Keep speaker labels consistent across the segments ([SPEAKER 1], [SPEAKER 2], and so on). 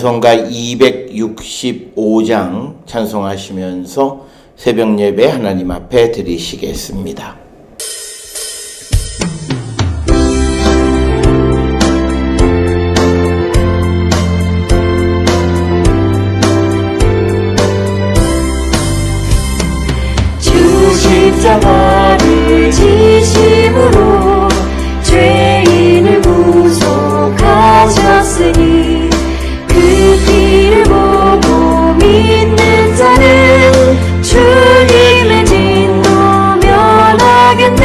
[SPEAKER 1] 찬송가 265장 찬송하시면서 새벽 예배 하나님 앞에 드리시겠습니다.
[SPEAKER 2] 주 십자가를 지심으로 죄인을 구속하셨으니 그 피를 보고 믿는 자는 주님의 진노 면하겠네.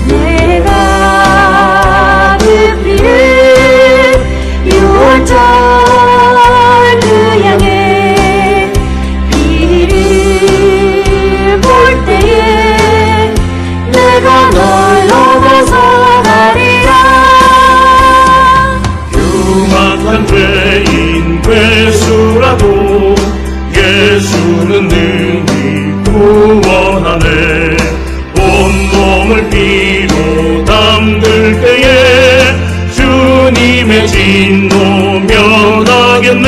[SPEAKER 2] 내가 그 피를 6월절 그 양의 피를 볼 때에 내가 널 넘어서 가리라.
[SPEAKER 3] 흉악한 죄인 괴수라도 예수는 능히 구원하네. 온몸을 피로 담글 때에 주님의 진노 면하겠네.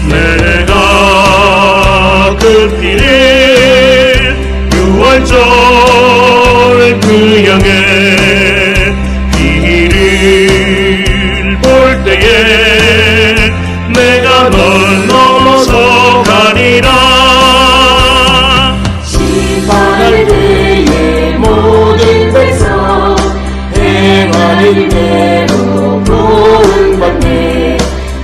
[SPEAKER 3] 내가 그 피를 6월절 그 양의 피를 볼 때에 내가 널 넘어서 가리라.
[SPEAKER 2] 심판할 때에 모든 백성 행하는 대로 구원받네.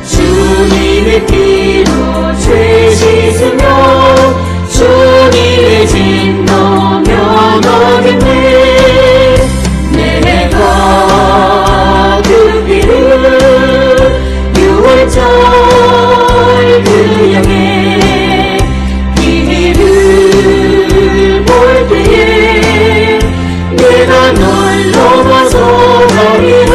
[SPEAKER 2] 주님의 피로 죄 씻으며 주님의 진노 면하겠네. 내가 그 피를 6월절 그 양의 피를 볼 때에 내가 널 넘어서 가리라.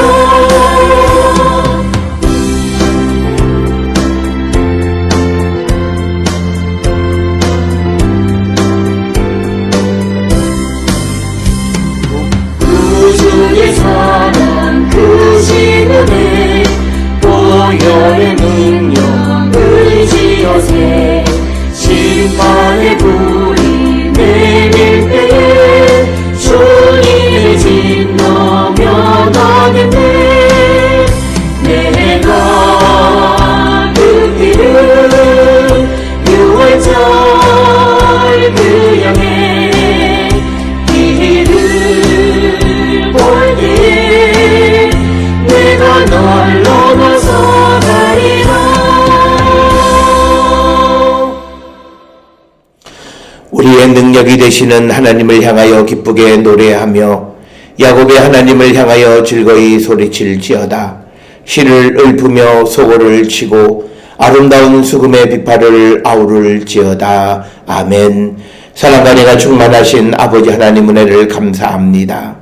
[SPEAKER 2] 구주의 사랑 그 신은혜 보혈의 능력 의지여세. 심판의 불이 내릴 때에 주님의 진노 면하겠네. 내가 그 피를 6월절 그 양의 피를 볼 때에 내가 널 넘어서 가리라.
[SPEAKER 1] 우리의 능력이 되시는 하나님을 향하여 기쁘게 노래하며 야곱의 하나님을 향하여 즐거이 소리칠지어다. 실을 읊으며 소고를 치고 아름다운 수금의 비파를 아우를지어다. 아멘. 사랑과 은혜가 충만하신 아버지 하나님 은혜를 감사합니다.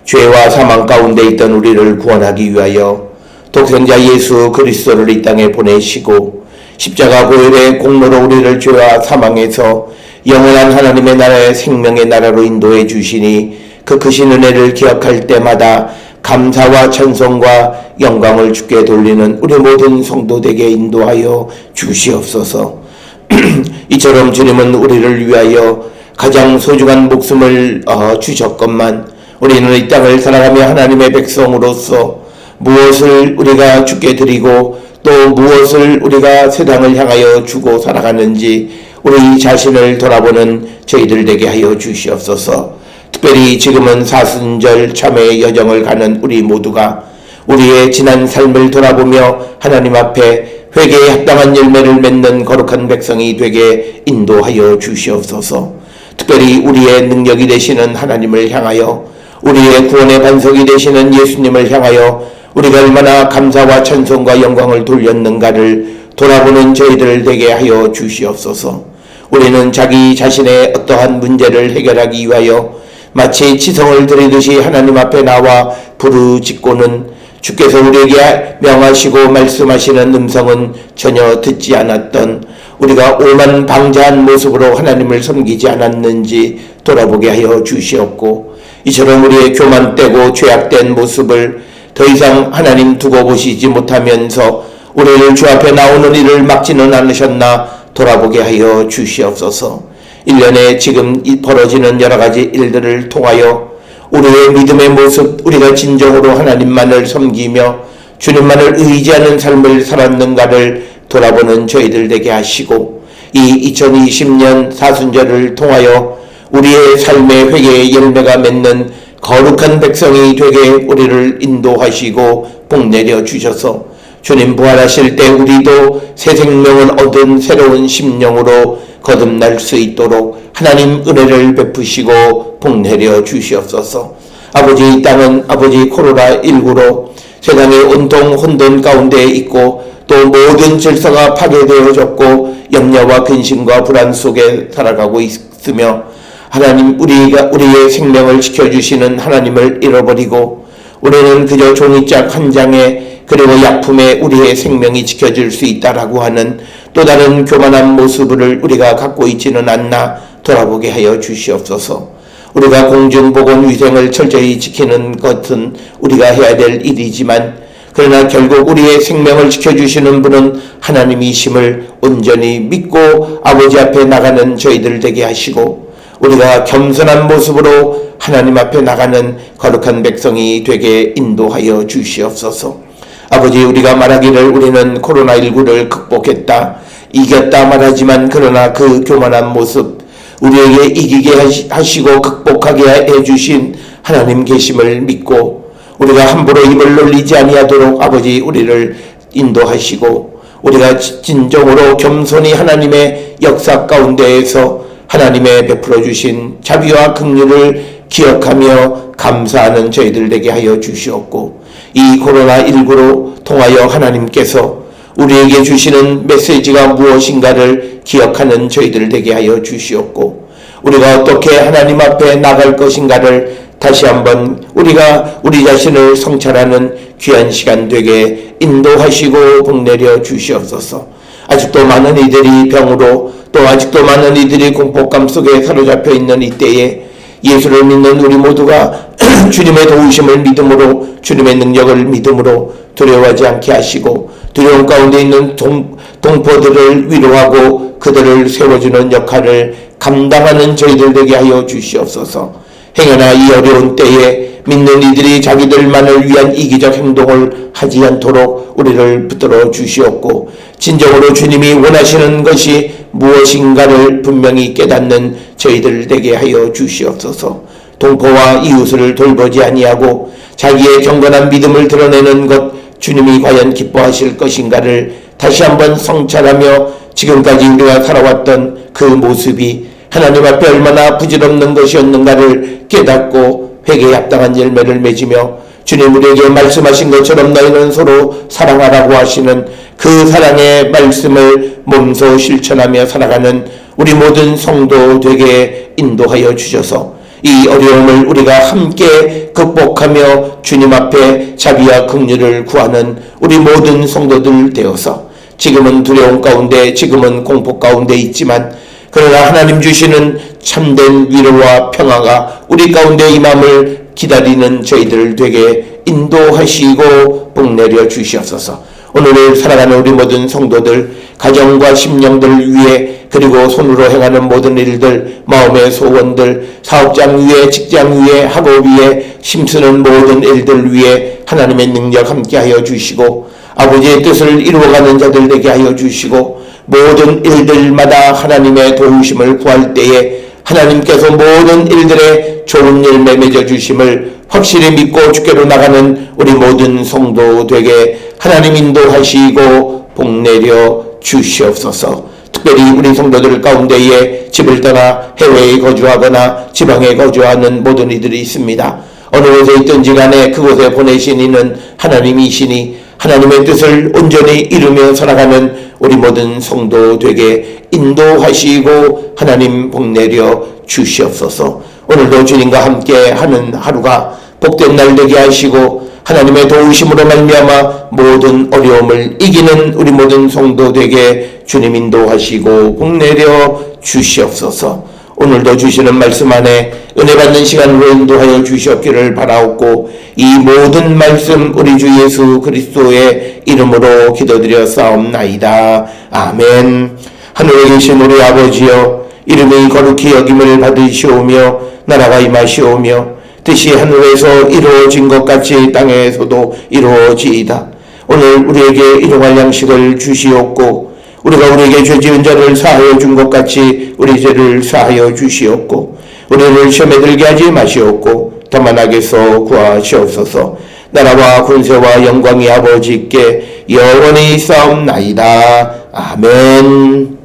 [SPEAKER 1] 죄와 사망 가운데 있던 우리를 구원하기 위하여 독생자 예수 그리스도를 이 땅에 보내시고 십자가 고혈의 공로로 우리를 죄와 사망에서 영원한 하나님의 나라의 생명의 나라로 인도해 주시니 그 크신 은혜를 기억할 때마다 감사와 찬송과 영광을 주께 돌리는 우리 모든 성도되게 인도하여 주시옵소서. 이처럼 주님은 우리를 위하여 가장 소중한 목숨을 주셨건만 우리는 이 땅을 살아가며 하나님의 백성으로서 무엇을 우리가 주께 드리고 또 무엇을 우리가 세상을 향하여 주고 살아가는지 우리 자신을 돌아보는 저희들 되게 하여 주시옵소서. 특별히 지금은 사순절 참회의 여정을 가는 우리 모두가 우리의 지난 삶을 돌아보며 하나님 앞에 회개에 합당한 열매를 맺는 거룩한 백성이 되게 인도하여 주시옵소서. 특별히 우리의 능력이 되시는 하나님을 향하여 우리의 구원의 반석이 되시는 예수님을 향하여 우리가 얼마나 감사와 찬송과 영광을 돌렸는가를 돌아보는 저희들 되게 하여 주시옵소서. 우리는 자기 자신의 어떠한 문제를 해결하기 위하여 마치 치성을 드리듯이 하나님 앞에 나와 부르짖고는 주께서 우리에게 명하시고 말씀하시는 음성은 전혀 듣지 않았던 우리가 오만방자한 모습으로 하나님을 섬기지 않았는지 돌아보게 하여 주시옵고, 이처럼 우리의 교만되고 죄악된 모습을 더 이상 하나님 두고 보시지 못하면서 우리를 주 앞에 나오는 일을 막지는 않으셨나 돌아보게 하여 주시옵소서. 1년에 지금 벌어지는 여러 가지 일들을 통하여 우리의 믿음의 모습, 우리가 진정으로 하나님만을 섬기며 주님만을 의지하는 삶을 살았는가를 돌아보는 저희들 되게 하시고, 이 2020년 사순절을 통하여 우리의 삶의 회개의 열매가 맺는 거룩한 백성이 되게 우리를 인도하시고 복내려 주셔서 주님 부활하실 때 우리도 새 생명을 얻은 새로운 심령으로 거듭날 수 있도록 하나님 은혜를 베푸시고 복내려 주시옵소서. 아버지, 이 땅은 아버지 코로나19로 세상의 온통 혼돈 가운데 있고 또 모든 질서가 파괴되어졌고 염려와 근심과 불안 속에 살아가고 있으며, 하나님, 우리의 생명을 지켜주시는 하나님을 잃어버리고 우리는 그저 종이짝 한 장에 그리고 약품에 우리의 생명이 지켜질 수 있다라고 하는 또 다른 교만한 모습을 우리가 갖고 있지는 않나 돌아보게 하여 주시옵소서. 우리가 공중보건위생을 철저히 지키는 것은 우리가 해야 될 일이지만, 그러나 결국 우리의 생명을 지켜주시는 분은 하나님이심을 온전히 믿고 아버지 앞에 나가는 저희들 되게 하시고, 우리가 겸손한 모습으로 하나님 앞에 나가는 거룩한 백성이 되게 인도하여 주시옵소서. 아버지, 우리가 말하기를 우리는 코로나19를 극복했다, 이겼다 말하지만 그러나 그 교만한 모습, 우리에게 이기게 하시고 극복하게 해주신 하나님 계심을 믿고 우리가 함부로 입을 놀리지 아니하도록 아버지 우리를 인도하시고, 우리가 진정으로 겸손히 하나님의 역사 가운데에서 하나님의 베풀어 주신 자비와 긍휼을 기억하며 감사하는 저희들 되게 하여 주시옵고, 이 코로나19로 통하여 하나님께서 우리에게 주시는 메시지가 무엇인가를 기억하는 저희들 되게 하여 주시옵고, 우리가 어떻게 하나님 앞에 나갈 것인가를 다시 한번 우리가 우리 자신을 성찰하는 귀한 시간 되게 인도하시고 복내려 주시옵소서. 아직도 많은 이들이 병으로, 또 아직도 많은 이들이 공포감 속에 사로잡혀 있는 이때에 예수를 믿는 우리 모두가 주님의 도우심을 믿음으로, 주님의 능력을 믿음으로 두려워하지 않게 하시고 두려움 가운데 있는 동포들을 위로하고 그들을 세워주는 역할을 감당하는 저희들 되게 하여 주시옵소서. 행여나 이 어려운 때에 믿는 이들이 자기들만을 위한 이기적 행동을 하지 않도록 우리를 붙들어 주시옵고, 진정으로 주님이 원하시는 것이 무엇인가를 분명히 깨닫는 저희들 되게 하여 주시옵소서. 동포와 이웃을 돌보지 아니하고 자기의 경건한 믿음을 드러내는 것, 주님이 과연 기뻐하실 것인가를 다시 한번 성찰하며 지금까지 우리가 살아왔던 그 모습이 하나님 앞에 얼마나 부질없는 것이었는가를 깨닫고 회개에 합당한 열매를 맺으며, 주님 우리에게 말씀하신 것처럼 너희는 서로 사랑하라고 하시는 그 사랑의 말씀을 몸소 실천하며 살아가는 우리 모든 성도 되게 인도하여 주셔서 이 어려움을 우리가 함께 극복하며 주님 앞에 자비와 긍휼을 구하는 우리 모든 성도들 되어서, 지금은 두려움 가운데, 지금은 공포 가운데 있지만 그러나 하나님 주시는 참된 위로와 평화가 우리 가운데 임함을 기다리는 저희들 되게 인도하시고 복내려 주시옵소서. 오늘을 살아가는 우리 모든 성도들, 가정과 심령들 위해, 그리고 손으로 행하는 모든 일들, 마음의 소원들, 사업장 위에, 직장 위에, 학업 위에, 힘쓰는 모든 일들 위에 하나님의 능력 함께하여 주시고 아버지의 뜻을 이루어가는 자들 되게 하여 주시고, 모든 일들마다 하나님의 도우심을 구할 때에 하나님께서 모든 일들에 좋은 열매 맺어주심을 확실히 믿고 주께로 나가는 우리 모든 성도 되게 하나님 인도하시고 복내려 주시옵소서. 특별히 우리 성도들 가운데에 집을 떠나 해외에 거주하거나 지방에 거주하는 모든 이들이 있습니다. 어느 곳에 있든지 간에 그곳에 보내신 이는 하나님이시니 하나님의 뜻을 온전히 이루며 살아가는 우리 모든 성도 되게 인도하시고 하나님 복내려 주시옵소서. 오늘도 주님과 함께 하는 하루가 복된 날 되게 하시고 하나님의 도우심으로 말미암아 모든 어려움을 이기는 우리 모든 성도 되게 주님 인도하시고 복내려 주시옵소서. 오늘도 주시는 말씀 안에 은혜 받는 시간으로 인도하여 주시옵기를 바라옵고 이 모든 말씀 우리 주 예수 그리스도의 이름으로 기도드려 싸움나이다. 아멘. 하늘에 계신 우리 아버지여, 이름이 거룩히 여김을 받으시오며 나라가 임하시오며 뜻이 하늘에서 이루어진 것 같이 땅에서도 이루어지이다. 오늘 우리에게 일용할 양식을 주시옵고 우리가 우리에게 죄 지은 자를 사하여 준 것 같이 우리 죄를 사하여 주시옵고 우리를 시험에 들게 하지 마시옵고 다만 악에서 구하시옵소서. 나라와 권세와 영광이 아버지께 영원히 싸움나이다. 아멘.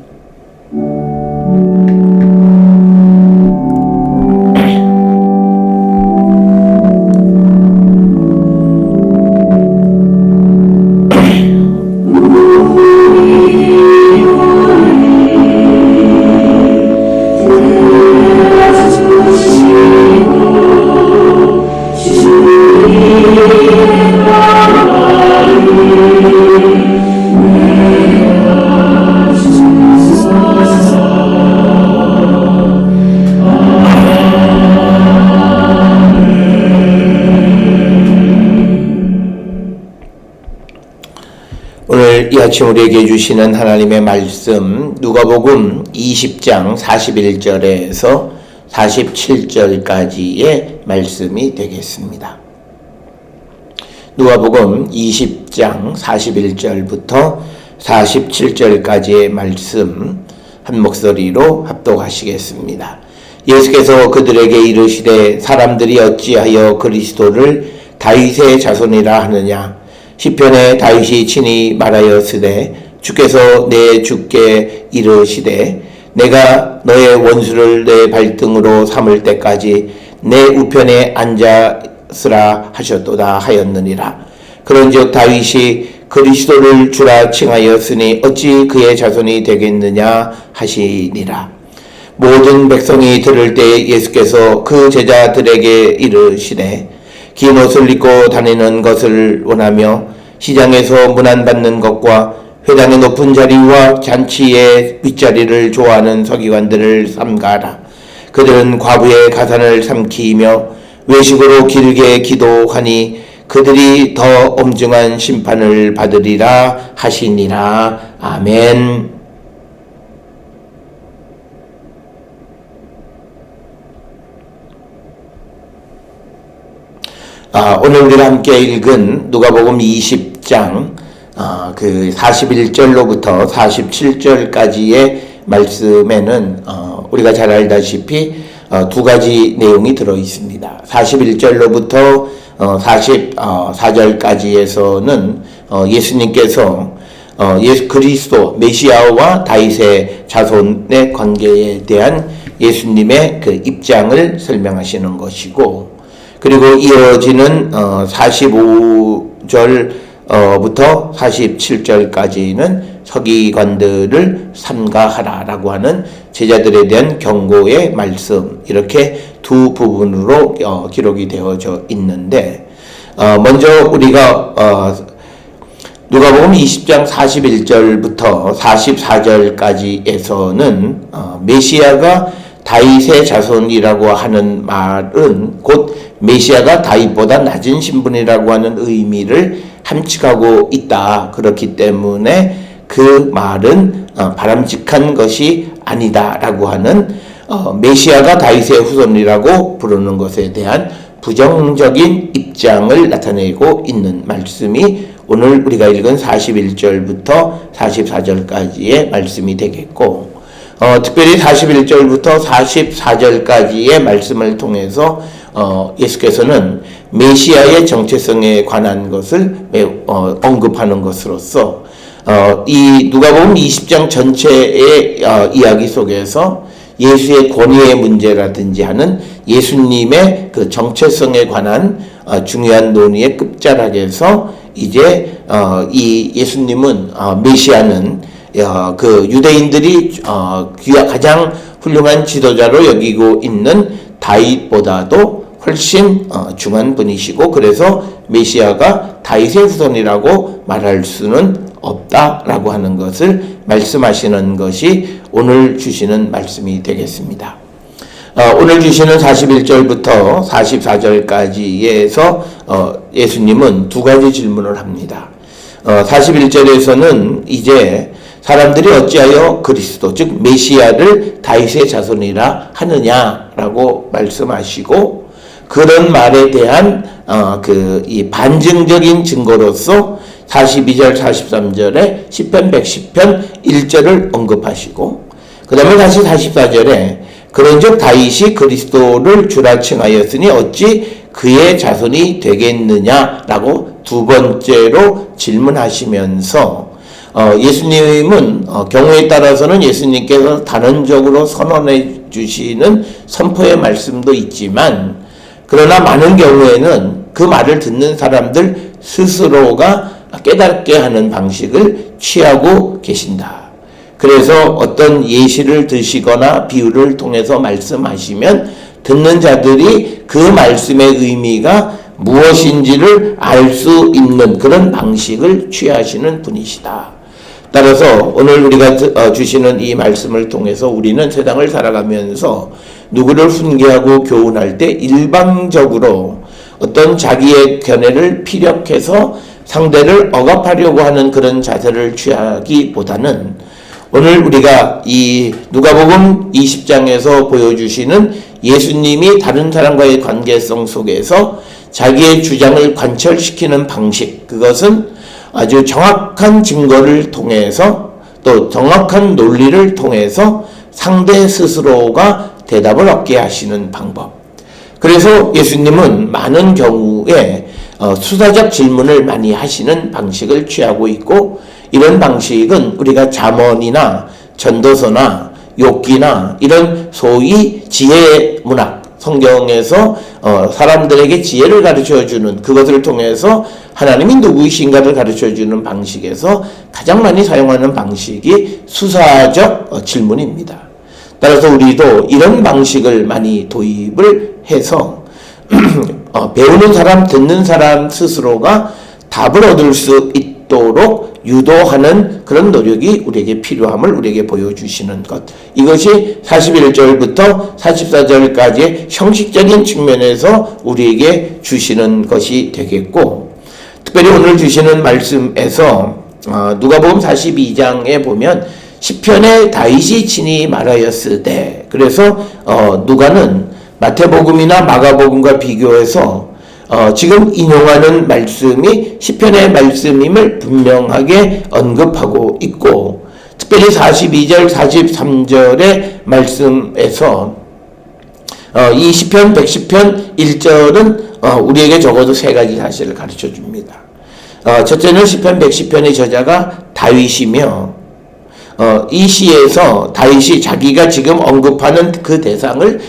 [SPEAKER 1] 오늘 이 아침 우리에게 주시는 하나님의 말씀 누가복음 20장 41절에서 47절까지의 말씀이 되겠습니다. 누가복음 20장 41절부터 47절까지의 말씀 한 목소리로 합독하시겠습니다. 예수께서 그들에게 이르시되 사람들이 어찌하여 그리스도를 다윗의 자손이라 하느냐. 시편에 다윗이 친히 말하였으되 주께서 내 주께 이르시되 내가 너의 원수를 내 발등으로 삼을 때까지 내 우편에 앉았으라 하셨도다 하였느니라. 그런즉 다윗이 그리스도를 주라 칭하였으니 어찌 그의 자손이 되겠느냐 하시니라. 모든 백성이 들을 때 예수께서 그 제자들에게 이르시되 긴 옷을 입고 다니는 것을 원하며 시장에서 문안받는 것과 회당의 높은 자리와 잔치의 윗자리를 좋아하는 서기관들을 삼가라. 그들은 과부의 가산을 삼키며 외식으로 길게 기도하니 그들이 더 엄중한 심판을 받으리라 하시니라. 아멘. 오늘 우리가 함께 읽은 누가복음 20장 그 41절로부터 47절까지의 말씀에는 우리가 잘 알다시피 두 가지 내용이 들어 있습니다. 41절로부터 44절까지에서는 예수님께서 예수 그리스도 메시아와 다윗의 자손의 관계에 대한 예수님의 그 입장을 설명하시는 것이고, 그리고 이어지는 45절부터 47절까지는 서기관들을 삼가하라라고 하는 제자들에 대한 경고의 말씀, 이렇게 두 부분으로 기록이 되어져 있는데, 먼저 우리가 누가복음 20장 41절부터 44절까지에서는 메시아가 다윗의 자손이라고 하는 말은 곧 메시아가 다윗보다 낮은 신분이라고 하는 의미를 함축하고 있다. 그렇기 때문에 그 말은 바람직한 것이 아니다라고 하는 메시아가 다윗의 후손이라고 부르는 것에 대한 부정적인 입장을 나타내고 있는 말씀이 오늘 우리가 읽은 41절부터 44절까지의 말씀이 되겠고, 특별히 41절부터 44절까지의 말씀을 통해서 예수께서는 메시아의 정체성에 관한 것을 언급하는 것으로서 이 누가복음 20장 전체의 이야기 속에서 예수의 권위의 문제라든지 하는 예수님의 그 정체성에 관한 중요한 논의의 끝자락에서 이제 이 예수님은 메시아는 그 유대인들이 가장 훌륭한 지도자로 여기고 있는 다윗보다도 훨씬 중한 분이시고, 그래서 메시아가 다윗의 후손이라고 말할 수는 없다라고 하는 것을 말씀하시는 것이 오늘 주시는 말씀이 되겠습니다. 오늘 주시는 41절부터 44절까지에서 예수님은 두 가지 질문을 합니다. 41절에서는 이제 사람들이 어찌하여 그리스도 즉 메시아를 다윗의 자손이라 하느냐라고 말씀하시고, 그런 말에 대한 이 반증적인 증거로서 42절 43절에 시편 110편 1절을 언급하시고, 그 다음에 다시 44절에 그런즉 다윗이 그리스도를 주라 칭하였으니 어찌 그의 자손이 되겠느냐라고 두 번째로 질문하시면서 예수님은 경우에 따라서는 예수님께서 단언적으로 선언해 주시는 선포의 말씀도 있지만, 그러나 많은 경우에는 그 말을 듣는 사람들 스스로가 깨닫게 하는 방식을 취하고 계신다. 그래서 어떤 예시를 드시거나 비유를 통해서 말씀하시면 듣는 자들이 그 말씀의 의미가 무엇인지를 알 수 있는 그런 방식을 취하시는 분이시다. 따라서 오늘 우리가 주시는 이 말씀을 통해서 우리는 세상을 살아가면서 누구를 훈계하고 교훈할 때 일방적으로 어떤 자기의 견해를 피력해서 상대를 억압하려고 하는 그런 자세를 취하기보다는 오늘 우리가 이 누가복음 20장에서 보여주시는 예수님이 다른 사람과의 관계성 속에서 자기의 주장을 관철시키는 방식, 그것은 아주 정확한 증거를 통해서 또 정확한 논리를 통해서 상대 스스로가 대답을 얻게 하시는 방법. 그래서 예수님은 많은 경우에 수사적 질문을 많이 하시는 방식을 취하고 있고, 이런 방식은 우리가 잠언이나 전도서나 욥기나 이런 소위 지혜 문학, 성경에서 사람들에게 지혜를 가르쳐주는, 그것을 통해서 하나님이 누구이신가를 가르쳐주는 방식에서 가장 많이 사용하는 방식이 수사적 질문입니다. 따라서 우리도 이런 방식을 많이 도입을 해서 배우는 사람, 듣는 사람 스스로가 답을 얻을 수 있도록 유도하는 그런 노력이 우리에게 필요함을 우리에게 보여주시는 것. 이것이 41절부터 44절까지의 형식적인 측면에서 우리에게 주시는 것이 되겠고, 특별히 오늘 주시는 말씀에서 누가복음 42장에 보면 시편에 다윗이 친히 말하였으되, 그래서 누가는 마태복음이나 마가복음과 비교해서 지금 인용하는 말씀이 시편의 말씀임을 분명하게 언급하고 있고, 특별히 42절 43절의 말씀에서 이 시편 110편 1절은 우리에게 적어도 세 가지 사실을 가르쳐 줍니다. 첫째는 시편 110편의 저자가 다윗이며, 이 시에서 다윗이 자기가 지금 언급하는 그 대상을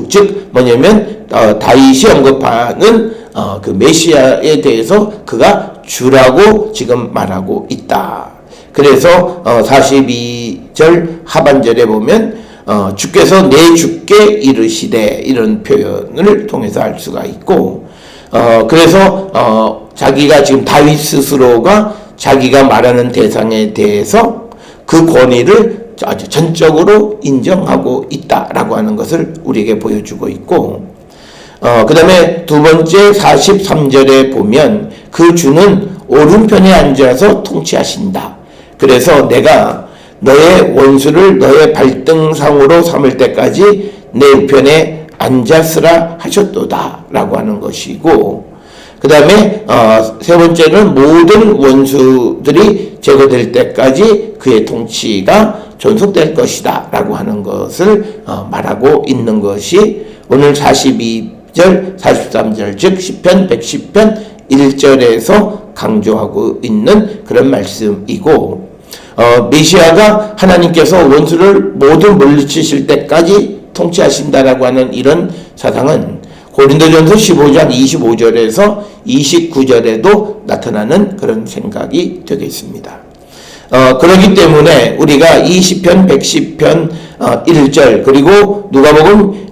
[SPEAKER 1] 즉 뭐냐면 다윗이 언급하는 그 메시아에 대해서 그가 주라고 지금 말하고 있다. 그래서 42절 하반절에 보면 주께서 내 주께 이르시되, 이런 표현을 통해서 알 수가 있고, 그래서 자기가 지금 다윗 스스로가 자기가 말하는 대상에 대해서 그 권위를 아주 전적으로 인정하고 있다라고 하는 것을 우리에게 보여주고 있고, 그 다음에 두 번째 43절에 보면 그 주는 오른편에 앉아서 통치하신다. 그래서 내가 너의 원수를 너의 발등상으로 삼을 때까지 내 우편에 앉았으라 하셨도다 라고 하는 것이고, 그 다음에 세 번째는 모든 원수들이 제거될 때까지 그의 통치가 존속될 것이다 라고 하는 것을 말하고 있는 것이 오늘 42절 43절 즉 시편 110편 1절에서 강조하고 있는 그런 말씀이고, 메시아가 하나님께서 원수를 모두 물리치실 때까지 통치하신다라고 하는 이런 사상은 고린도전서 15장 25절에서 29절에도 나타나는 그런 생각이 되겠습니다. 그렇기 때문에 우리가 이 시편 110편 1절 그리고 누가복음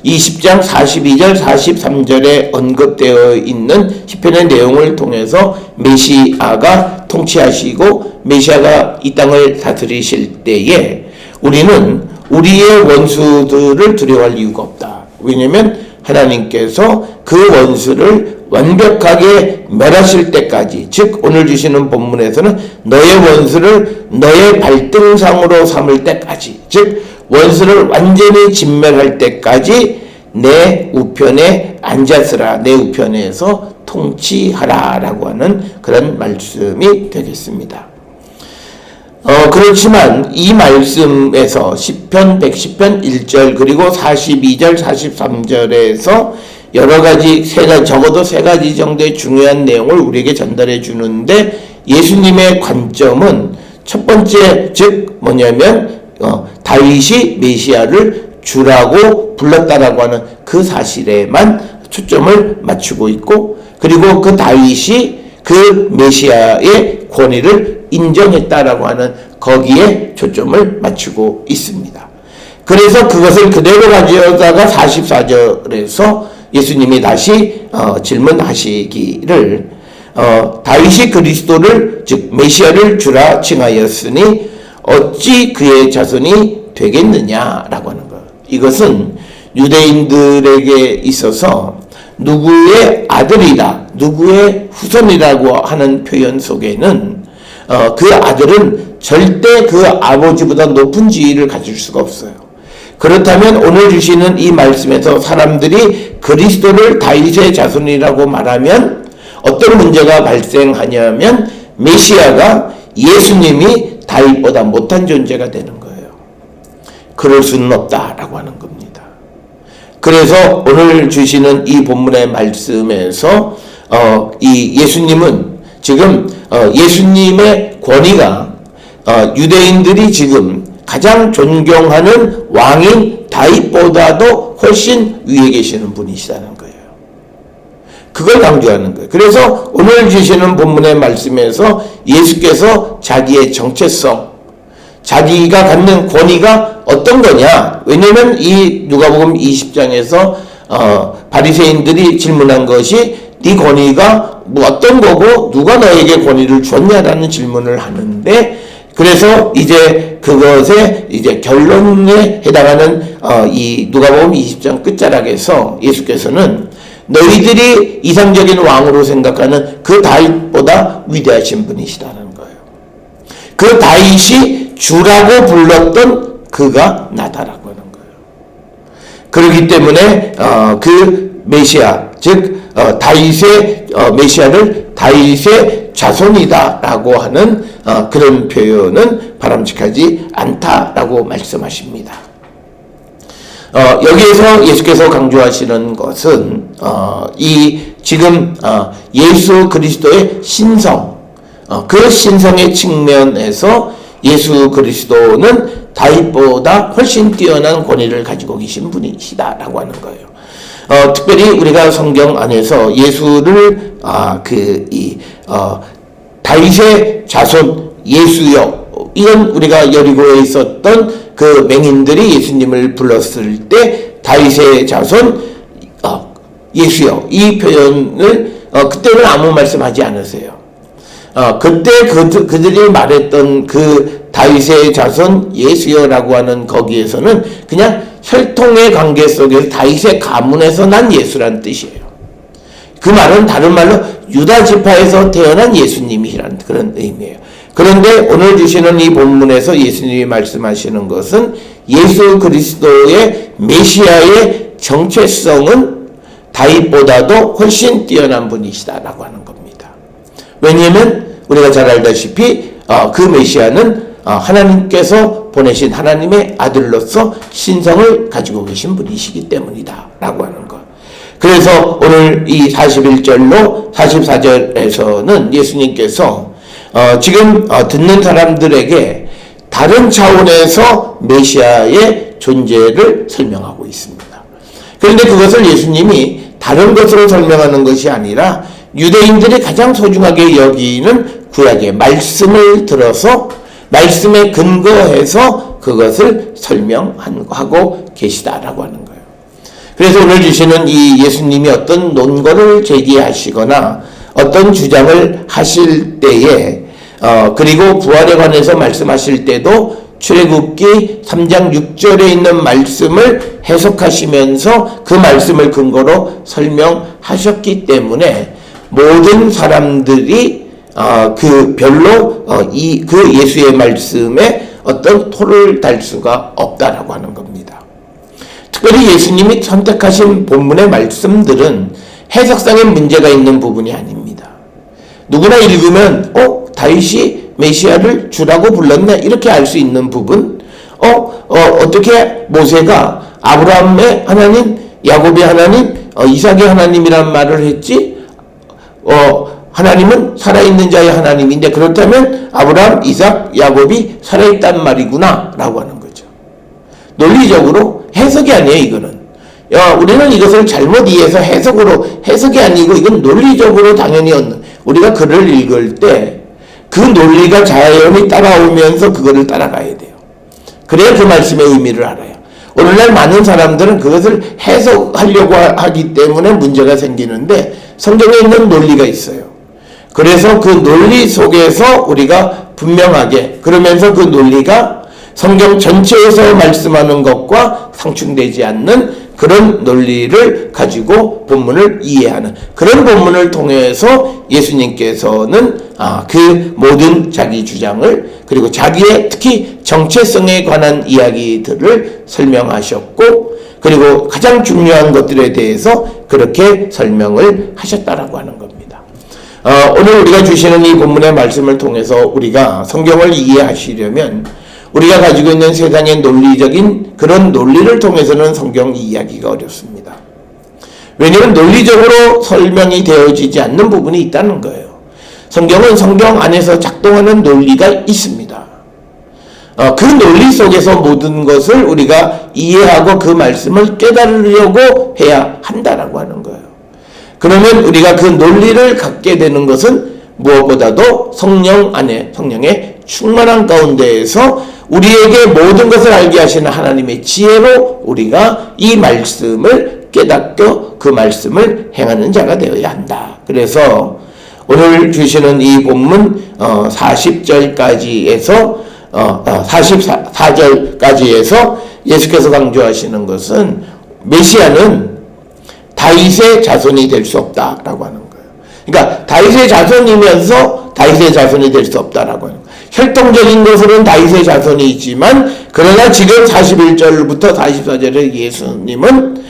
[SPEAKER 1] 20장 42절 43절에 언급되어 있는 시편의 내용을 통해서 메시아가 통치하시고 메시아가 이 땅을 다스리실 때에 우리는 우리의 원수들을 두려워할 이유가 없다. 왜냐하면 하나님께서 그 원수를 완벽하게 멸하실 때까지, 즉 오늘 주시는 본문에서는 너의 원수를 너의 발등상으로 삼을 때까지, 즉 원수를 완전히 진멸할 때까지 내 우편에 앉았으라, 내 우편에서 통치하라 라고 하는 그런 말씀이 되겠습니다. 그렇지만 이 말씀에서 10편, 110편 1절 그리고 42절, 43절에서 여러 가지 적어도 세 가지 정도의 중요한 내용을 우리에게 전달해 주는데, 예수님의 관점은 첫 번째, 즉 뭐냐면 다윗이 메시아를 주라고 불렀다라고 하는 그 사실에만 초점을 맞추고 있고, 그리고 그 다윗이 그 메시아의 권위를 인정했다라고 하는 거기에 초점을 맞추고 있습니다. 그래서 그것을 그대로 가져다가 44절에서 예수님이 다시 질문하시기를 다윗이 그리스도를 즉 메시아를 주라 칭하였으니 어찌 그의 자손이 되겠느냐라고 하는 것. 이것은 유대인들에게 있어서 누구의 아들이다, 누구의 후손이라고 하는 표현 속에는 그 아들은 절대 그 아버지보다 높은 지위를 가질 수가 없어요. 그렇다면 오늘 주시는 이 말씀에서 사람들이 그리스도를 다윗의 자손이라고 말하면 어떤 문제가 발생하냐면 메시아가 예수님이 다윗보다 못한 존재가 되는 거예요. 그럴 수는 없다라고 하는 겁니다. 그래서 오늘 주시는 이 본문의 말씀에서 이 예수님은 지금 예수님의 권위가 유대인들이 지금 가장 존경하는 왕인 다윗보다도 훨씬 위에 계시는 분이시다는 거예요. 그걸 강조하는 거예요. 그래서 오늘 주시는 본문의 말씀에서 예수께서 자기의 정체성, 자기가 갖는 권위가 어떤 거냐? 왜냐면 이 누가복음 20장에서 바리새인들이 질문한 것이 네 권위가 뭐 어떤 거고 누가 너에게 권위를 줬냐라는 질문을 하는데, 그래서 이제 그것의 이제 결론에 해당하는 이 누가복음 20장 끝자락에서 예수께서는 너희들이 이상적인 왕으로 생각하는 그 다윗보다 위대하신 분이시다는 거예요. 그 다윗이 주라고 불렀던 그가 나다라고 하는 거예요. 그렇기 때문에 그 메시아, 즉 다윗의 메시아를 다윗의 자손이다라고 하는 그런 표현은 바람직하지 않다라고 말씀하십니다. 여기에서 예수께서 강조하시는 것은 이 지금 예수 그리스도의 신성, 그 신성의 측면에서 예수 그리스도는 다윗보다 훨씬 뛰어난 권위를 가지고 계신 분이시다라고 하는 거예요. 특별히 우리가 성경 안에서 예수를 다윗의 자손 예수여, 이런 우리가 여리고에 있었던 그 맹인들이 예수님을 불렀을 때 다윗의 자손 예수여, 이 표현을 그때는 아무 말씀하지 않으세요. 그때 그들이 말했던 그 다윗의 자손 예수여라고 하는 거기에서는 그냥 혈통의 관계 속에서 다윗의 가문에서 난 예수란 뜻이에요. 그 말은 다른 말로 유다 지파에서 태어난 예수님이라는 그런 의미예요. 그런데 오늘 주시는 이 본문에서 예수님이 말씀하시는 것은 예수 그리스도의 메시아의 정체성은 다윗보다도 훨씬 뛰어난 분이시다라고 하는 겁니다. 왜냐하면 우리가 잘 알다시피 그 메시아는 하나님께서 보내신 하나님의 아들로서 신성을 가지고 계신 분이시기 때문이다 라고 하는 것. 그래서 오늘 이 41절로 44절에서는 예수님께서 지금 듣는 사람들에게 다른 차원에서 메시아의 존재를 설명하고 있습니다. 그런데 그것을 예수님이 다른 것으로 설명하는 것이 아니라 유대인들이 가장 소중하게 여기는 구약의 말씀을 들어서 말씀에 근거해서 그것을 설명하고 계시다라고 하는 거예요. 그래서 오늘 주시는 이 예수님이 어떤 논거를 제기하시거나 어떤 주장을 하실 때에 그리고 부활에 관해서 말씀하실 때도 출애굽기 3장 6절에 있는 말씀을 해석하시면서 그 말씀을 근거로 설명하셨기 때문에 모든 사람들이 그 별로 그 예수의 말씀에 어떤 토를 달 수가 없다라고 하는 겁니다. 특별히 예수님이 선택하신 본문의 말씀들은 해석상의 문제가 있는 부분이 아닙니다. 누구나 읽으면 다윗이 메시아를 주라고 불렀네 이렇게 알 수 있는 부분, 어떻게 모세가 아브라함의 하나님, 야곱의 하나님, 이삭의 하나님이란 말을 했지? 하나님은 살아있는 자의 하나님인데 그렇다면 아브라함, 이삭, 야곱이 살아있단 말이구나 라고 하는 거죠. 논리적으로 해석이 아니에요. 이거는 우리는 이것을 잘못 이해해서 해석이 아니고 이건 논리적으로 당연히 우리가 글을 읽을 때 그 논리가 자연히 따라오면서 그거를 따라가야 돼요. 그래야 그 말씀의 의미를 알아요. 오늘날 많은 사람들은 그것을 해석하려고 하기 때문에 문제가 생기는데 성경에 있는 논리가 있어요. 그래서 그 논리 속에서 우리가 분명하게, 그러면서 그 논리가 성경 전체에서 말씀하는 것과 상충되지 않는 그런 논리를 가지고 본문을 이해하는, 그런 본문을 통해서 예수님께서는 그 모든 자기 주장을, 그리고 자기의 특히 정체성에 관한 이야기들을 설명하셨고, 그리고 가장 중요한 것들에 대해서 그렇게 설명을 하셨다라고 하는 겁니다. 오늘 우리가 주시는 이 본문의 말씀을 통해서 우리가 성경을 이해하시려면 우리가 가지고 있는 세상의 논리적인 그런 논리를 통해서는 성경 이야기가 어렵습니다. 왜냐하면 논리적으로 설명이 되어지지 않는 부분이 있다는 거예요. 성경은 성경 안에서 작동하는 논리가 있습니다. 그 논리 속에서 모든 것을 우리가 이해하고 그 말씀을 깨달으려고 해야 한다라고 하는 거예요. 그러면 우리가 그 논리를 갖게 되는 것은 무엇보다도 성령 안에, 성령의 충만한 가운데에서 우리에게 모든 것을 알게 하시는 하나님의 지혜로 우리가 이 말씀을 깨닫고 그 말씀을 행하는 자가 되어야 한다. 그래서 오늘 주시는 이 본문 40절까지에서 44절까지에서 예수께서 강조하시는 것은 메시아는 다윗의 자손이 될 수 없다라고 하는 거예요. 그러니까 다윗의 자손이면서 다윗의 자손이 될 수 없다라고 하는 거예요. 혈통적인 것으로는 다윗의 자손이 있지만, 그러나 지금 41절부터 44절에 예수님은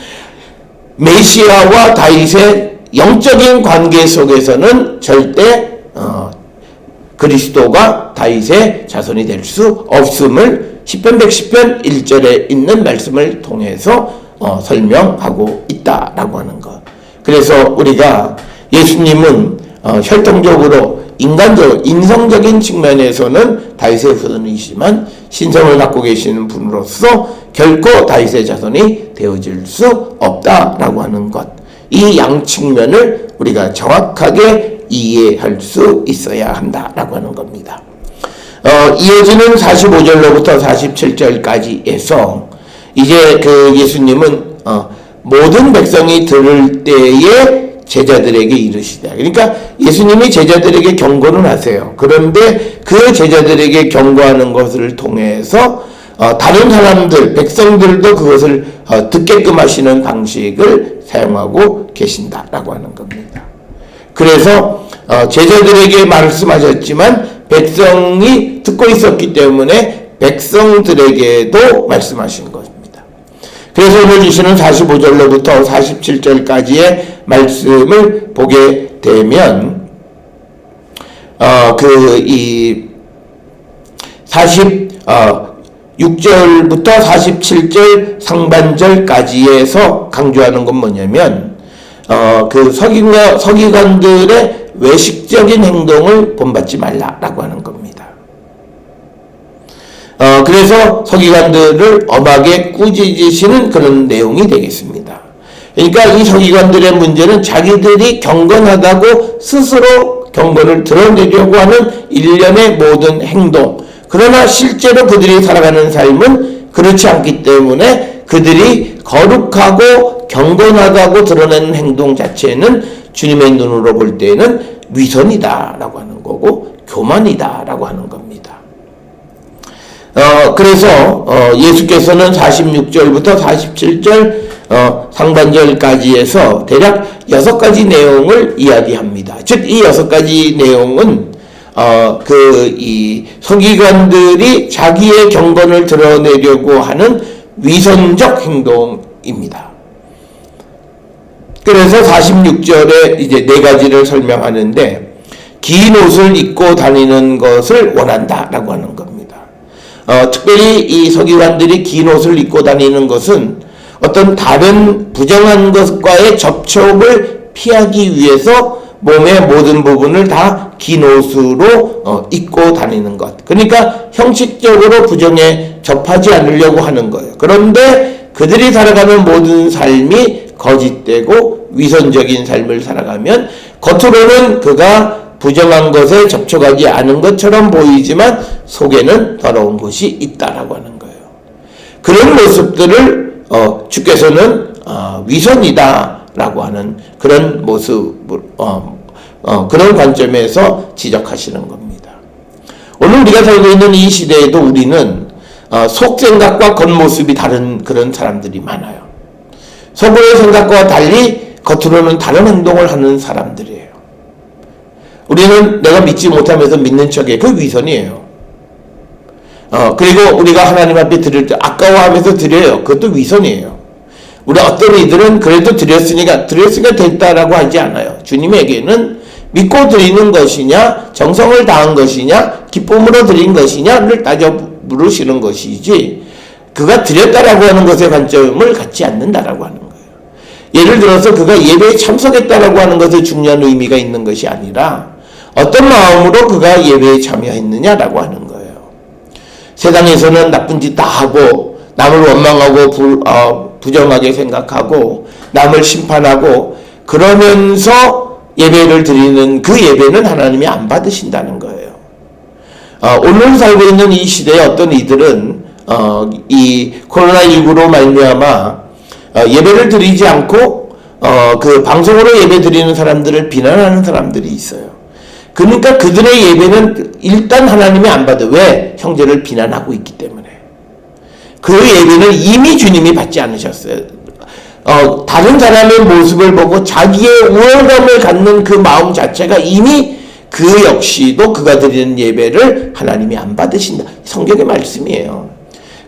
[SPEAKER 1] 메시아와 다윗의 영적인 관계 속에서는 절대 그리스도가 다윗의 자손이 될 수 없음을 10편 110편 1절에 있는 말씀을 통해서 설명하고 있다라고 하는 것. 그래서 우리가 예수님은 혈통적으로 인간적, 인성적인 측면에서는 다윗의 후손이시지만 신성을 갖고 계시는 분으로서 결코 다윗의 자손이 되어질 수 없다라고 하는 것. 이 양 측면을 우리가 정확하게 이해할 수 있어야 한다라고 하는 겁니다. 이어지는 45절로부터 47절까지에서 이제 그 예수님은 모든 백성이 들을 때에 제자들에게 이르시다. 그러니까 예수님이 제자들에게 경고는 하세요. 그런데 그 제자들에게 경고하는 것을 통해서 다른 사람들, 백성들도 그것을 듣게끔 하시는 방식을 사용하고 계신다라고 하는 겁니다. 그래서 제자들에게 말씀하셨지만 백성이 듣고 있었기 때문에 백성들에게도 말씀하신 것입니다. 그래서 오늘 주시는 45절로부터 47절까지의 말씀을 보게 되면 이 46절부터 47절 상반절까지에서 강조하는 건 뭐냐면 그 서기관들의 외식적인 행동을 본받지 말라라고 하는 겁니다. 그래서 서기관들을 엄하게 꾸짖으시는 그런 내용이 되겠습니다. 그러니까 이 서기관들의 문제는 자기들이 경건하다고 스스로 경건을 드러내려고 하는 일련의 모든 행동, 그러나 실제로 그들이 살아가는 삶은 그렇지 않기 때문에 그들이 거룩하고 경건하다고 드러내는 행동 자체는 주님의 눈으로 볼 때는 위선이다라고 하는 거고 교만이다라고 하는 겁니다. 그래서 예수께서는 46절부터 47절 상반절까지 해서 대략 6가지 내용을 이야기합니다. 즉 이 6가지 내용은 이 서기관들이 자기의 경건을 드러내려고 하는 위선적 행동입니다. 그래서 46절에 이제 4가지를 설명하는데, 긴 옷을 입고 다니는 것을 원한다라고 하는 겁니다. 특별히 이 서기관들이 긴 옷을 입고 다니는 것은 어떤 다른 부정한 것과의 접촉을 피하기 위해서 몸의 모든 부분을 다 긴 옷으로 입고 다니는 것. 그러니까 형식적으로 부정에 접하지 않으려고 하는 거예요. 그런데 그들이 살아가는 모든 삶이 거짓되고 위선적인 삶을 살아가면 겉으로는 그가 부정한 것에 접촉하지 않은 것처럼 보이지만 속에는 더러운 것이 있다라고 하는 거예요. 그런 모습들을 주께서는 위선이다라고 하는 그런 모습을 그런 관점에서 지적하시는 겁니다. 오늘 우리가 살고 있는 이 시대에도 우리는 속생각과 겉모습이 다른 그런 사람들이 많아요. 속으로의 생각과 달리 겉으로는 다른 행동을 하는 사람들이에요. 우리는 내가 믿지 못하면서 믿는 척해. 그 위선이에요. 그리고 우리가 하나님 앞에 드릴 때 아까워하면서 드려요. 그것도 위선이에요. 우리 어떤 이들은 그래도 드렸으니까 됐다라고 하지 않아요. 주님에게는 믿고 드리는 것이냐, 정성을 다한 것이냐, 기쁨으로 드린 것이냐를 따져 물으시는 것이지, 그가 드렸다라고 하는 것의 관점을 갖지 않는다라고 하는 거예요. 예를 들어서 그가 예배에 참석했다라고 하는 것에 중요한 의미가 있는 것이 아니라 어떤 마음으로 그가 예배에 참여했느냐라고 하는 거예요. 세상에서는 나쁜 짓 다 하고 남을 원망하고 부정하게 생각하고 남을 심판하고 그러면서 예배를 드리는 그 예배는 하나님이 안 받으신다는 거예요. 오늘 살고 있는 이 시대에 어떤 이들은 이 코로나19로 말미암아 예배를 드리지 않고 그 방송으로 예배 드리는 사람들을 비난하는 사람들이 있어요. 그러니까 그들의 예배는 일단 하나님이 안 받아요. 왜? 형제를 비난하고 있기 때문에. 그 예배는 이미 주님이 받지 않으셨어요. 다른 사람의 모습을 보고 자기의 우월감을 갖는 그 마음 자체가 이미 그 역시도 그가 드리는 예배를 하나님이 안 받으신다. 성경의 말씀이에요.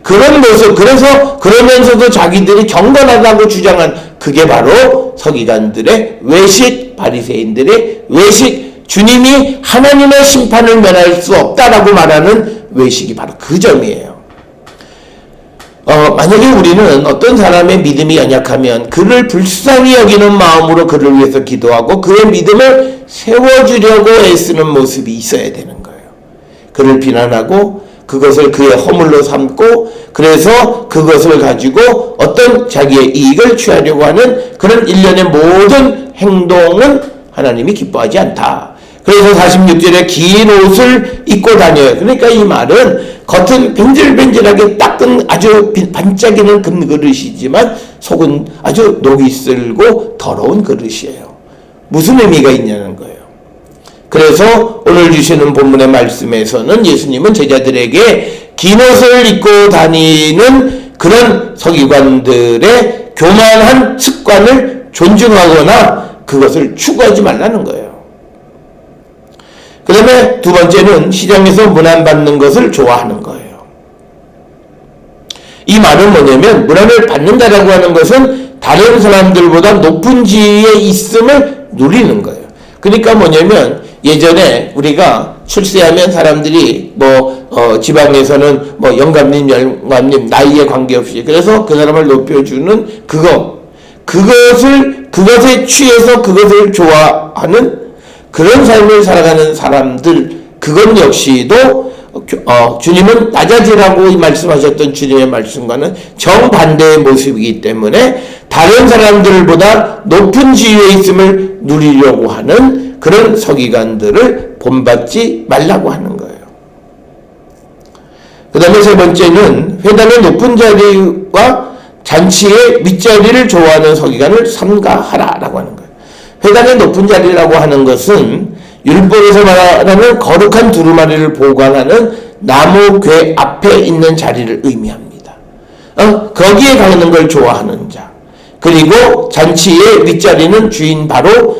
[SPEAKER 1] 그런 모습, 그래서 그러면서도 자기들이 경건하다고 주장한 그게 바로 서기관들의 외식, 바리새인들의 외식, 주님이 하나님의 심판을 면할 수 없다라고 말하는 외식이 바로 그 점이에요. 만약에 우리는 어떤 사람의 믿음이 연약하면 그를 불쌍히 여기는 마음으로 그를 위해서 기도하고 그의 믿음을 세워주려고 애쓰는 모습이 있어야 되는 거예요. 그를 비난하고 그것을 그의 허물로 삼고 그래서 그것을 가지고 어떤 자기의 이익을 취하려고 하는 그런 일련의 모든 행동은 하나님이 기뻐하지 않다. 그래서 46절에 긴 옷을 입고 다녀요. 그러니까 이 말은 겉은 벤질벤질하게 닦은 아주 반짝이는 금그릇이지만 속은 아주 녹이 쓸고 더러운 그릇이에요. 무슨 의미가 있냐는 거예요. 그래서 오늘 주시는 본문의 말씀에서는 예수님은 제자들에게 긴 옷을 입고 다니는 그런 서기관들의 교만한 습관을 존중하거나 그것을 추구하지 말라는 거예요. 그 다음에 두 번째는 시장에서 문안받는 것을 좋아하는 거예요. 이 말은 뭐냐면 문안을 받는다라고 하는 것은 다른 사람들보다 높은 지위에 있음을 누리는 거예요. 그러니까 뭐냐면 예전에 우리가 출세하면 사람들이 지방에서는 영감님 나이에 관계없이 그래서 그 사람을 높여주는 그것에 취해서 그것을 좋아하는 그런 삶을 살아가는 사람들, 그건 역시도 주님은 낮아지라고 말씀하셨던 주님의 말씀과는 정반대의 모습이기 때문에 다른 사람들보다 높은 지위에 있음을 누리려고 하는 그런 서기관들을 본받지 말라고 하는 거예요. 그 다음에 세 번째는 회당의 높은 자리와 잔치의 밑자리를 좋아하는 서기관을 삼가하라라고 하는 거예요. 회당의 높은 자리라고 하는 것은 율법에서 말하는 거룩한 두루마리를 보관하는 나무 궤 앞에 있는 자리를 의미합니다. 거기에 가는 걸 좋아하는 자. 그리고 잔치의 윗자리는 주인 바로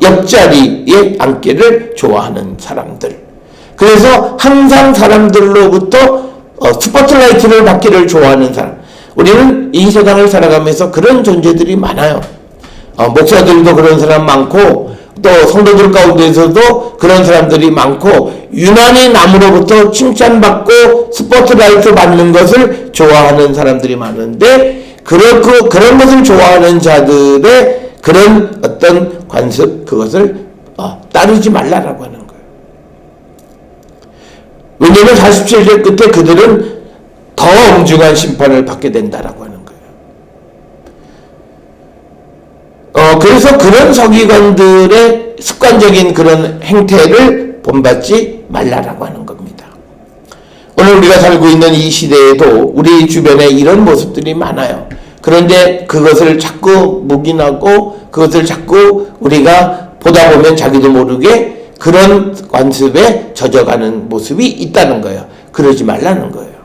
[SPEAKER 1] 옆자리에 앉기를 좋아하는 사람들. 그래서 항상 사람들로부터 스포트라이트를 받기를 좋아하는 사람. 우리는 이 세상을 살아가면서 그런 존재들이 많아요. 목사들도 그런 사람 많고 또 성도들 가운데서도 그런 사람들이 많고 유난히 남으로부터 칭찬받고 스포트라이트 받는 것을 좋아하는 사람들이 많은데 그런 것을 좋아하는 자들의 그런 어떤 관습 그것을 따르지 말라라고 하는 거예요. 왜냐하면 47절 끝에 그들은 더 엄중한 심판을 받게 된다라고 하는 거예요. 그래서 그런 서기관들의 습관적인 그런 행태를 본받지 말라라고 하는 겁니다. 오늘 우리가 살고 있는 이 시대에도 우리 주변에 이런 모습들이 많아요. 그런데 그것을 자꾸 묵인하고 그것을 자꾸 우리가 보다 보면 자기도 모르게 그런 관습에 젖어가는 모습이 있다는 거예요. 그러지 말라는 거예요.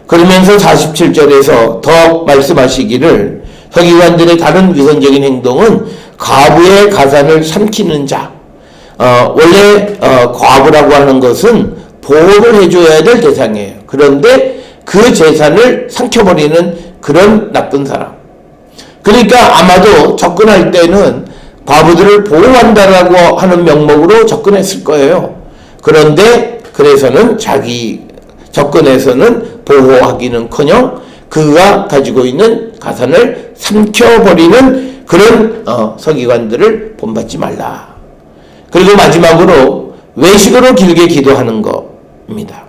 [SPEAKER 1] 그러면서 47절에서 더 말씀하시기를 서기관들의 다른 위선적인 행동은 과부의 가산을 삼키는 자. 원래 과부라고 하는 것은 보호를 해줘야 될 대상이에요. 그런데 그 재산을 삼켜버리는 그런 나쁜 사람. 그러니까 아마도 접근할 때는 과부들을 보호한다라고 하는 명목으로 접근했을 거예요. 그런데 그래서는 자기 접근에서는 보호하기는커녕 그가 가지고 있는 가산을 삼켜버리는 그런 서기관들을 본받지 말라. 그리고 마지막으로 외식으로 길게 기도하는 겁니다.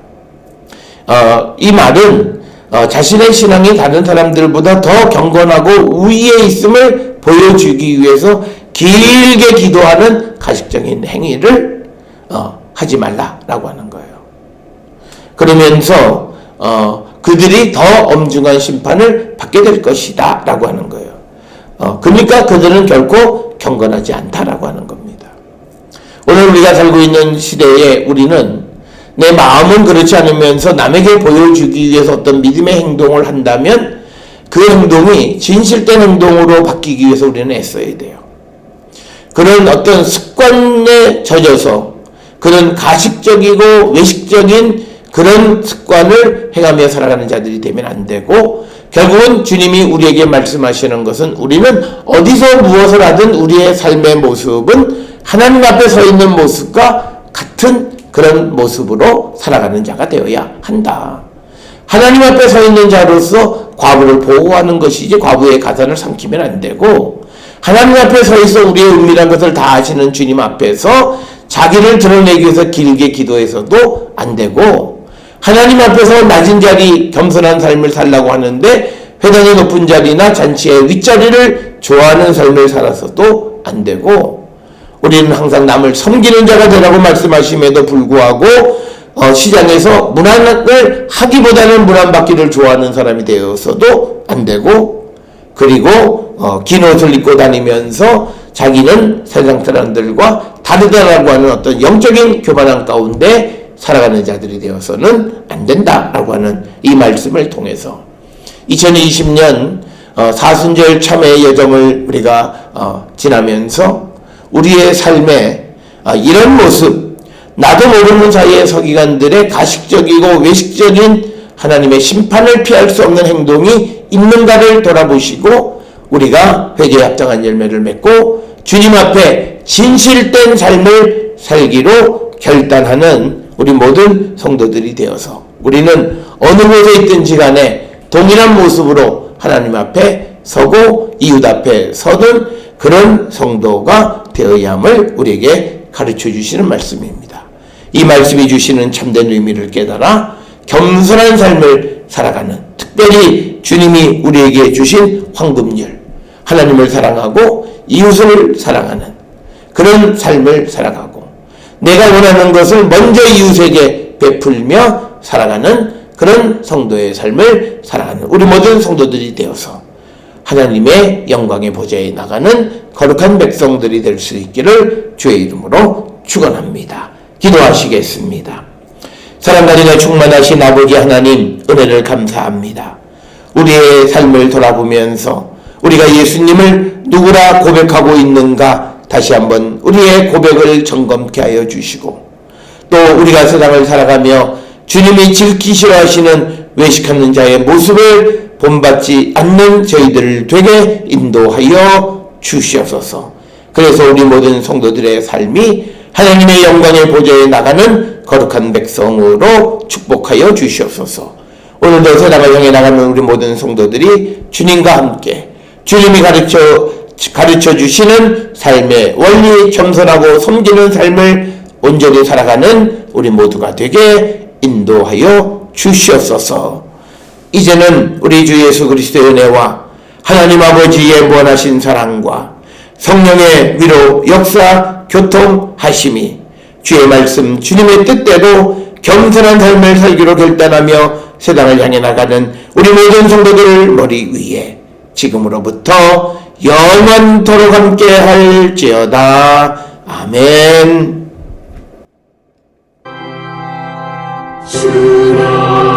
[SPEAKER 1] 이 말은 자신의 신앙이 다른 사람들보다 더 경건하고 우위에 있음을 보여주기 위해서 길게 기도하는 가식적인 행위를 하지 말라라고 하는 거예요. 그러면서 그들이 더 엄중한 심판을 받게 될 것이다 라고 하는 거예요. 그러니까 그들은 결코 경건하지 않다라고 하는 겁니다. 오늘 우리가 살고 있는 시대에 우리는 내 마음은 그렇지 않으면서 남에게 보여주기 위해서 어떤 믿음의 행동을 한다면 그 행동이 진실된 행동으로 바뀌기 위해서 우리는 애써야 돼요. 그런 어떤 습관에 젖어서 그런 가식적이고 외식적인 그런 습관을 행하며 살아가는 자들이 되면 안 되고 결국은 주님이 우리에게 말씀하시는 것은 우리는 어디서 무엇을 하든 우리의 삶의 모습은 하나님 앞에 서 있는 모습과 같은 그런 모습으로 살아가는 자가 되어야 한다. 하나님 앞에 서 있는 자로서 과부를 보호하는 것이지 과부의 가산을 삼키면 안 되고 하나님 앞에 서 있어 우리의 은밀한 것을 다 아시는 주님 앞에서 자기를 드러내기 위해서 길게 기도해서도 안 되고 하나님 앞에서 낮은 자리 겸손한 삶을 살라고 하는데 회당의 높은 자리나 잔치의 윗자리를 좋아하는 삶을 살아서도 안 되고 우리는 항상 남을 섬기는 자가 되라고 말씀하심에도 불구하고 시장에서 문안을 하기보다는 문안받기를 좋아하는 사람이 되어서도 안 되고 그리고 긴 옷을 입고 다니면서 자기는 세상 사람들과 다르다라고 하는 어떤 영적인 교만함 가운데 살아가는 자들이 되어서는 안 된다라고 하는 이 말씀을 통해서 2020년 사순절 참회의 여정을 우리가 지나면서 우리의 삶에 이런 모습 나도 모르는 사이에 서기관들의 가식적이고 외식적인 하나님의 심판을 피할 수 없는 행동이 있는가를 돌아보시고 우리가 회개에 합당한 열매를 맺고 주님 앞에 진실된 삶을 살기로 결단하는 우리 모든 성도들이 되어서 우리는 어느 곳에 있든지 간에 동일한 모습으로 하나님 앞에 서고 이웃 앞에 서든 그런 성도가 되어야 함을 우리에게 가르쳐 주시는 말씀입니다. 이 말씀이 주시는 참된 의미를 깨달아 겸손한 삶을 살아가는 특별히 주님이 우리에게 주신 황금률 하나님을 사랑하고 이웃을 사랑하는 그런 삶을 살아가고 내가 원하는 것을 먼저 이웃에게 베풀며 살아가는 그런 성도의 삶을 살아가는 우리 모든 성도들이 되어서 하나님의 영광의 보좌에 나가는 거룩한 백성들이 될 수 있기를 주의 이름으로 축원합니다. 기도하시겠습니다. 사랑과 은혜 충만하신 아버지 하나님, 은혜를 감사합니다. 우리의 삶을 돌아보면서 우리가 예수님을 누구라 고백하고 있는가 다시 한번 우리의 고백을 점검케 하여 주시고, 또 우리가 세상을 살아가며 주님이 지극히 싫어하시는 외식하는 자의 모습을 본받지 않는 저희들을 되게 인도하여 주시옵소서. 그래서 우리 모든 성도들의 삶이 하나님의 영광의 보좌에 나가는 거룩한 백성으로 축복하여 주시옵소서. 오늘도 세상을 향해 나가는 우리 모든 성도들이 주님과 함께 주님이 가르쳐 주시는 삶의 원리, 겸손하고 섬기는 삶을 온전히 살아가는 우리 모두가 되게 인도하여 주시옵소서. 이제는 우리 주 예수 그리스도의 은혜와 하나님 아버지의 무한하신 사랑과 성령의 위로 역사 교통하심이 주의 말씀 주님의 뜻대로 겸손한 삶을 살기로 결단하며 세상을 향해 나가는 우리 모든 성도들 머리 위에 지금으로부터 영원토록 함께 할지어다. 아멘.
[SPEAKER 2] 주라